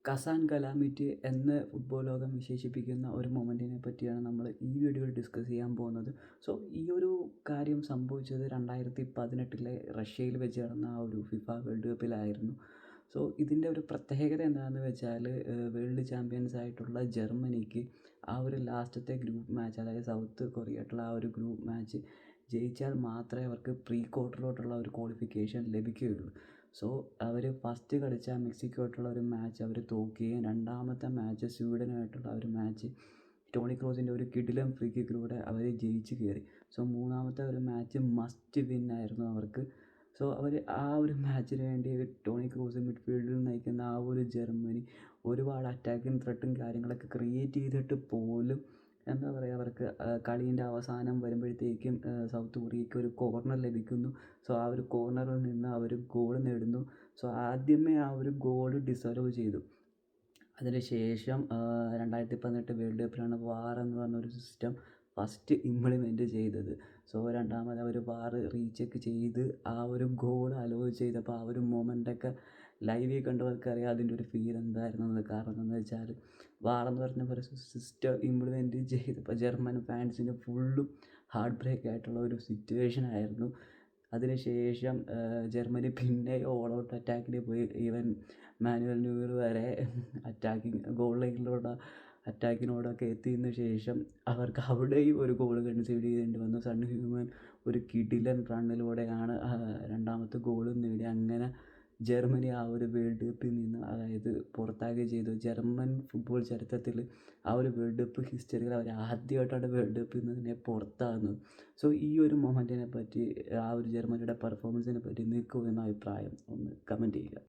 Kazan calamity എന്ന് football ലോകം വിശേഷിപ്പിക്കുന്ന ഒരു മൊമെൻറ്റിനെ പറ്റിയാണ് നമ്മൾ ഈ വീഡിയോയിൽ ഡിസ്കസ് ചെയ്യാൻ പോകുന്നത്. സോ ഈ ഒരു കാര്യം സംഭവിച്ചത് 2018 റഷ്യയിൽ വെച്ച് നടന്ന ആ ഒരു ഫിഫ വേൾഡ് കപ്പിലായിരുന്നു. സോ ഇതിൻ്റെ ഒരു പ്രത്യേകത എന്താണെന്ന് വെച്ചാൽ വേൾഡ് ചാമ്പ്യൻസ് ആയിട്ടുള്ള ജർമ്മനിക്ക് ആ ഒരു ലാസ്റ്റത്തെ ഗ്രൂപ്പ് മാച്ച്, അതായത് സൗത്ത് കൊറിയയായിട്ടുള്ള ആ ഒരു ഗ്രൂപ്പ് മാച്ച് ജയിച്ചാൽ മാത്രമേ അവർക്ക് പ്രീ ക്വാർട്ടറിലോട്ടുള്ള ഒരു ക്വാളിഫിക്കേഷൻ ലഭിക്കുകയുള്ളൂ. സോ അവർ ഫസ്റ്റ് കളിച്ച മെക്സിക്കോയായിട്ടുള്ള ഒരു മാച്ച് അവർ തോൽക്കുകയും രണ്ടാമത്തെ മാച്ച് സ്വീഡനുമായിട്ടുള്ള ഒരു മാച്ച് ടോണി ക്രോസിൻ്റെ ഒരു കിടിലൻ ഫ്രീ കിക്കിലൂടെ അവർ ജയിച്ച് കയറി. സോ മൂന്നാമത്തെ ഒരു മാച്ച് മസ്റ്റ് വിൻ ആയിരുന്നു അവർക്ക്. സോ അവർ ആ ഒരു മാച്ചിന് വേണ്ടി ടോണി ക്രൂസ് മിഡ്ഫീൽഡിൽ നയിക്കുന്ന ആ ഒരു ജർമ്മനി ഒരുപാട് അറ്റാക്കിങ് ത്രെട്ടും കാര്യങ്ങളൊക്കെ ക്രിയേറ്റ് ചെയ്തിട്ട് പോലും എന്താ പറയുക, അവർക്ക് കളീൻ്റെ അവസാനം വരുമ്പോഴത്തേക്കും സൗത്ത് കൊറിയയ്ക്ക് ഒരു കോർണർ ലഭിക്കുന്നു. സോ ആ ഒരു കോർണറിൽ നിന്ന് അവർ ഗോൾ നേടുന്നു. സോ ആദ്യമേ ആ ഒരു ഗോൾ ഡിസർവ് ചെയ്തു. അതിനുശേഷം 2018 വേൾഡ് കപ്പിലാണ് വാർ എന്ന് പറഞ്ഞൊരു സിസ്റ്റം ഫസ്റ്റ് ഇംപ്ലിമെൻറ്റ് ചെയ്തത്. സോ രണ്ടാമത് അവർ വാർ റീചെക്ക് ചെയ്ത് ആ ഒരു ഗോൾ അലോ ചെയ്തപ്പോൾ ആ ഒരു മൊമെൻ്റൊക്കെ ലൈവിൽ കണ്ടവർക്കറിയാം അതിൻ്റെ ഒരു ഫീൽ എന്തായിരുന്നത്. കാരണം എന്താണെന്ന് വെച്ചാൽ വാർ എന്ന് പറഞ്ഞ ഒരു സിസ്റ്റം ഇംപ്ലിമെൻറ്റ് ചെയ്തപ്പോൾ ജർമ്മൻ ഫാൻസിന് ഫുള്ളും ഹാർട്ട് ബ്രേക്ക് ആയിട്ടുള്ള ഒരു സിറ്റുവേഷൻ ആയിരുന്നു. അതിനുശേഷം ജർമ്മനി പിന്നെ ഓൾ ഔട്ട് അറ്റാക്കിന് പോയി. ഈവൻ മാനുവൽ ന്യൂയർ വരെ ഗോൾ ലൈനിലുള്ള അറ്റാക്കിനോടൊക്കെ എത്തിയതിന് ശേഷം അവർക്ക് അവിടെയും ഒരു ഗോൾ കൺസീഡ് ചെയ്യേണ്ടി വന്നു. സൺ ഹ്യൂമൻ ഒരു കിടിലൻ റണ്ണിലൂടെയാണ് രണ്ടാമത്തെ ഗോളും നേടി. അങ്ങനെ ജർമ്മനി ആ ഒരു വേൾഡ് കപ്പിൽ നിന്ന് അതായത് പുറത്താകുകയും ചെയ്തു. ജർമ്മൻ ഫുട്ബോൾ ചരിത്രത്തിൽ ആ ഒരു വേൾഡ് കപ്പ് ഹിസ്റ്ററിയിൽ അവർ ആദ്യമായിട്ടാണ് വേൾഡ് കപ്പിൽ നിന്ന് തന്നെ പുറത്താകുന്നത്. സോ ഈ ഒരു മൊമെൻറ്റിനെ പറ്റി, ആ ഒരു ജർമ്മനിയുടെ പെർഫോമൻസിനെ പറ്റി നിങ്ങൾക്ക് എന്ന അഭിപ്രായം ഒന്ന് കമൻറ്റ് ചെയ്യുക.